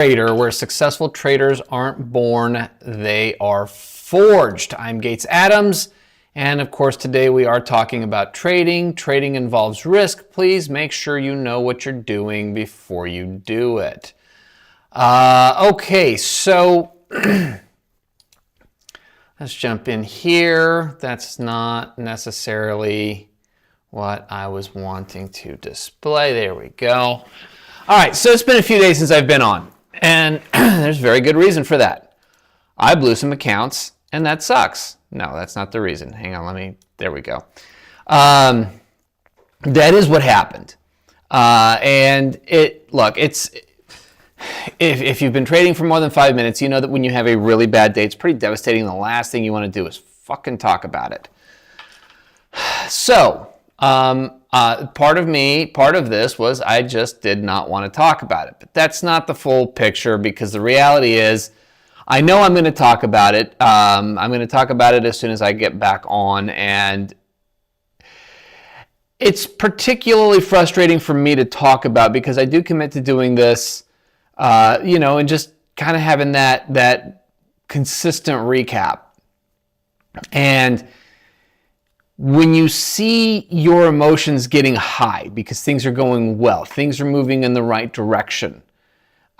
Trader, where successful traders aren't born, they are forged. I'm Gates Adams, and of course today we are talking about trading. Trading involves risk. Please make sure you know what you're doing before you do it. Okay, so let's jump in here. That's not necessarily what I was wanting to display. There we go. All right, so it's been a few days since I've been on. And there's very good reason for that. I blew some accounts, and that sucks. No, that's not the reason. Hang on, there we go. That is what happened. If you've been trading for more than 5 minutes, you know that when you have a really bad day, it's pretty devastating. The last thing you want to do is fucking talk about it. So, part of this was I just did not want to talk about it. But that's not the full picture, because the reality is I know I'm going to talk about it. I'm going to talk about it as soon as I get back on, and it's particularly frustrating for me to talk about because I do commit to doing this, and just kind of having that consistent recap. And when you see your emotions getting high because things are going well, things are moving in the right direction,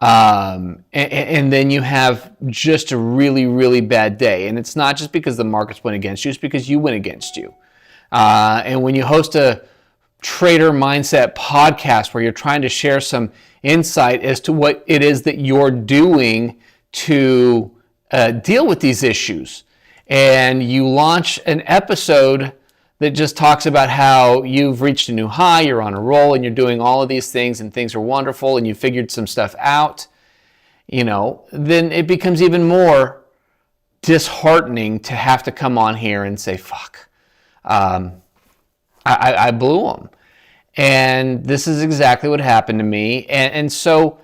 and then you have just a really, really bad day, and it's not just because the markets went against you, it's because you went against you. And when you host a trader mindset podcast where you're trying to share some insight as to what it is that you're doing to deal with these issues, and you launch an episode that just talks about how you've reached a new high, you're on a roll, and you're doing all of these things, and things are wonderful, and you figured some stuff out, then it becomes even more disheartening to have to come on here and say, fuck, I blew them. And this is exactly what happened to me. And so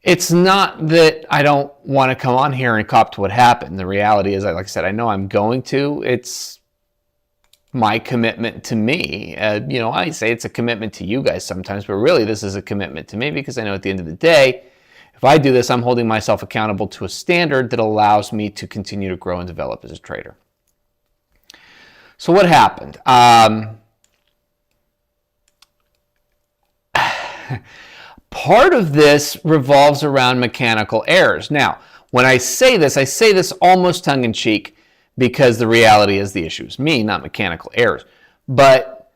it's not that I don't want to come on here and cop to what happened. The reality is, like I said, I know I'm going to. It's my commitment to me. I say it's a commitment to you guys sometimes, but really this is a commitment to me, because I know at the end of the day, if I do this, I'm holding myself accountable to a standard that allows me to continue to grow and develop as a trader. So what happened? Part of this revolves around mechanical errors. Now, when I say this almost tongue-in-cheek, because the reality is the issue is me, not mechanical errors. But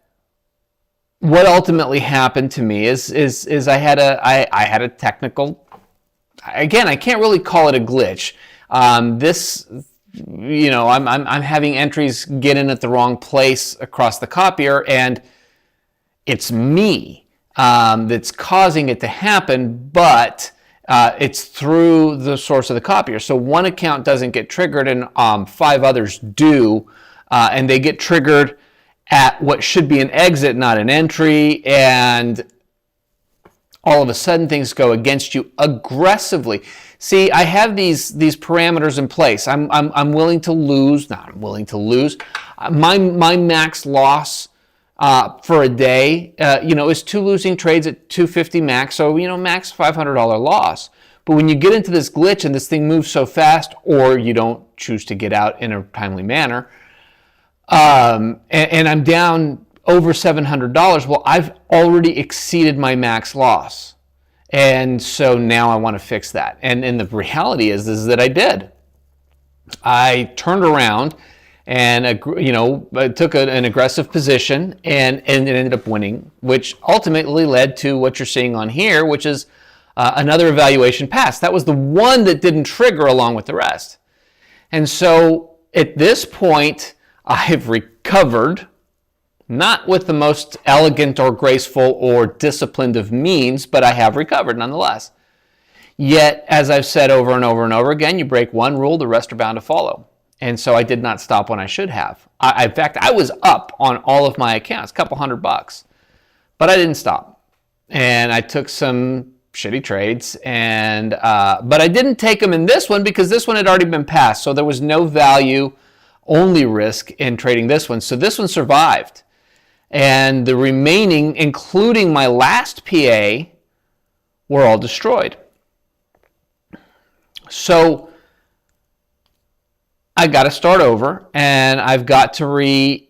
what ultimately happened to me is I had a technical, again, I can't really call it a glitch. I'm having entries get in at the wrong place across the copier, and it's me that's causing it to happen, but it's through the source of the copier. So one account doesn't get triggered, and 5 others do, and they get triggered at what should be an exit, not an entry, and all of a sudden things go against you aggressively. See, I have these parameters in place. I'm willing to lose. Not I'm willing to lose. My max loss for a day, is 2 losing trades at 250 max, so max $500 loss. But when you get into this glitch and this thing moves so fast, or you don't choose to get out in a timely manner, and I'm down over $700, well, I've already exceeded my max loss, and so now I want to fix that. And the reality is that I did. I turned around and took an aggressive position, and it ended up winning, which ultimately led to what you're seeing on here, which is another evaluation pass. That was the one that didn't trigger along with the rest. And so at this point, I've recovered, not with the most elegant or graceful or disciplined of means, but I have recovered nonetheless. Yet, as I've said over and over and over again, you break one rule, the rest are bound to follow. And so I did not stop when I should have. In fact, I was up on all of my accounts, a couple $100, but I didn't stop. And I took some shitty trades, but I didn't take them in this one because this one had already been passed. So there was no value, only risk in trading this one. So this one survived. And the remaining, including my last PA, were all destroyed. So I got to start over, and I've got to redefine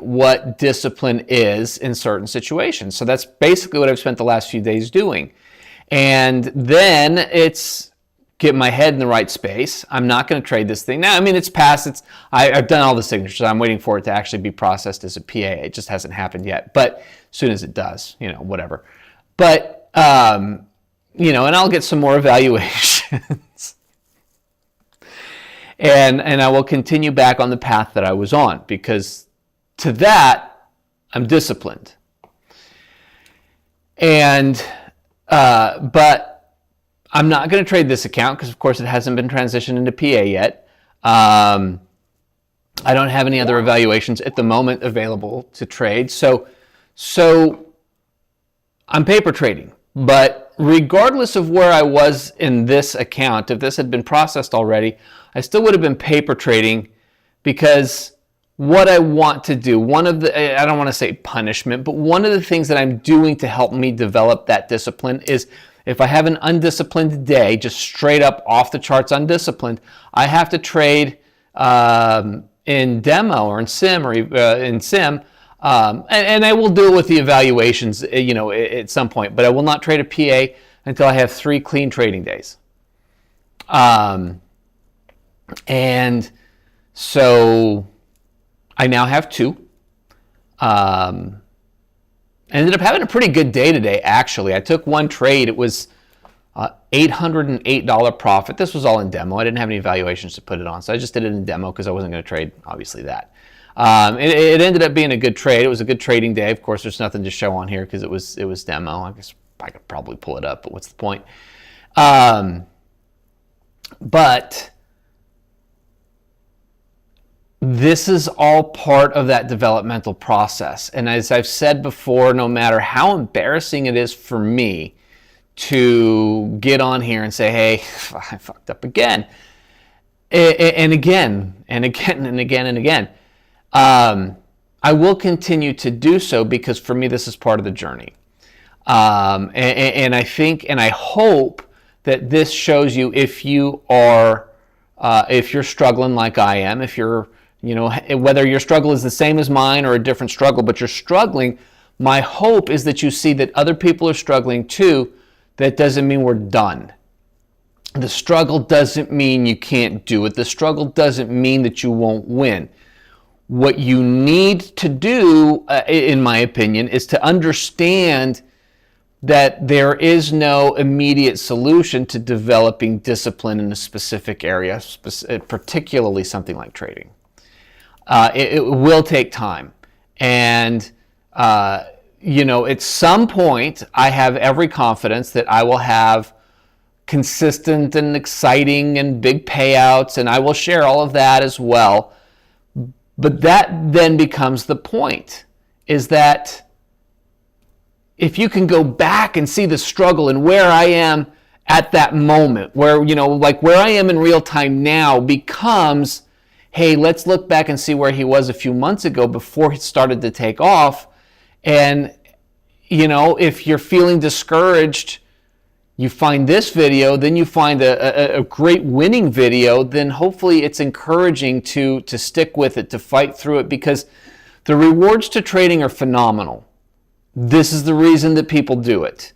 what discipline is in certain situations. So that's basically what I've spent the last few days doing. And then it's get my head in the right space. I'm not going to trade this thing. Now, I mean, it's past. I've done all the signatures. I'm waiting for it to actually be processed as a PA. It just hasn't happened yet. But as soon as it does, whatever. But, and I'll get some more evaluations. And I will continue back on the path that I was on, because to that, I'm disciplined. And, but I'm not going to trade this account because, of course, it hasn't been transitioned into PA yet. I don't have any other evaluations at the moment available to trade. So I'm paper trading. But regardless of where I was in this account, if this had been processed already, I still would have been paper trading, because what I want to do, I don't want to say punishment, but one of the things that I'm doing to help me develop that discipline is, if I have an undisciplined day, just straight up off the charts undisciplined, I have to trade in demo or in sim and I will do it with the evaluations, at some point, but I will not trade a PA until I have 3 clean trading days. And so I now have 2. I ended up having a pretty good day today, actually. I took one trade. It was $808 profit. This was all in demo. I didn't have any evaluations to put it on, so I just did it in demo because I wasn't going to trade, obviously, that. It ended up being a good trade. It was a good trading day. Of course, there's nothing to show on here because it was demo. I guess I could probably pull it up, but what's the point? But this is all part of that developmental process. And as I've said before, no matter how embarrassing it is for me to get on here and say, hey, I fucked up again, and again, and again, and again, and again, I will continue to do so, because for me, this is part of the journey. And I think, and I hope that this shows you, if you're struggling like I am, if you're, whether your struggle is the same as mine or a different struggle, but you're struggling, my hope is that you see that other people are struggling too. That doesn't mean we're done. The struggle doesn't mean you can't do it. The struggle doesn't mean that you won't win. What you need to do, in my opinion, is to understand that there is no immediate solution to developing discipline in a specific area, particularly something like trading. It will take time. And, at some point, I have every confidence that I will have consistent and exciting and big payouts, and I will share all of that as well. But that then becomes the point, is that if you can go back and see the struggle and where I am at that moment, where, like where I am in real time now becomes, hey, let's look back and see where he was a few months ago before he started to take off. And, if you're feeling discouraged, you find this video, then you find a great winning video, then hopefully it's encouraging to stick with it, to fight through it, because the rewards to trading are phenomenal. This is the reason that people do it.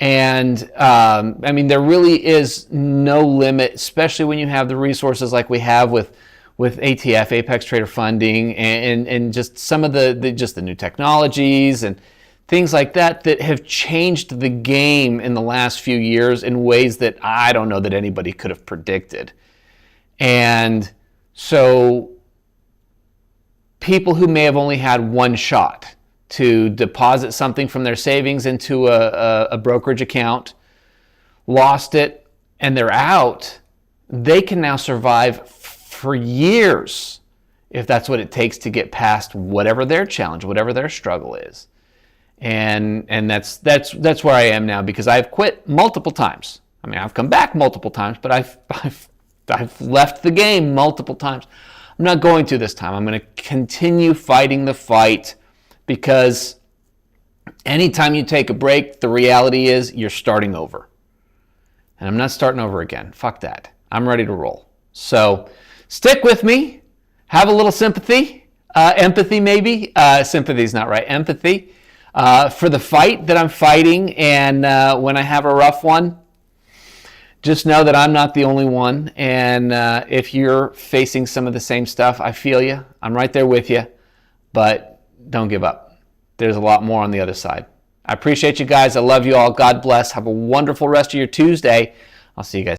And there really is no limit, especially when you have the resources like we have with ATF, Apex Trader Funding, and just some of the new technologies and things like that have changed the game in the last few years in ways that I don't know that anybody could have predicted. And so people who may have only had one shot to deposit something from their savings into a brokerage account, lost it, and they're out, they can now survive for years if that's what it takes to get past whatever their challenge, whatever their struggle is. And that's where I am now, because I've quit multiple times. I've come back multiple times, but I've left the game multiple times. I'm not going to this time. I'm going to continue fighting the fight, because anytime you take a break, the reality is you're starting over. And I'm not starting over again. Fuck that. I'm ready to roll. So stick with me. Have a little sympathy. Empathy, maybe. Sympathy's not right. Empathy for the fight that I'm fighting. And when I have a rough one, just know that I'm not the only one. And if you're facing some of the same stuff, I feel you. I'm right there with you. But don't give up. There's a lot more on the other side. I appreciate you guys. I love you all. God bless. Have a wonderful rest of your Tuesday. I'll see you guys.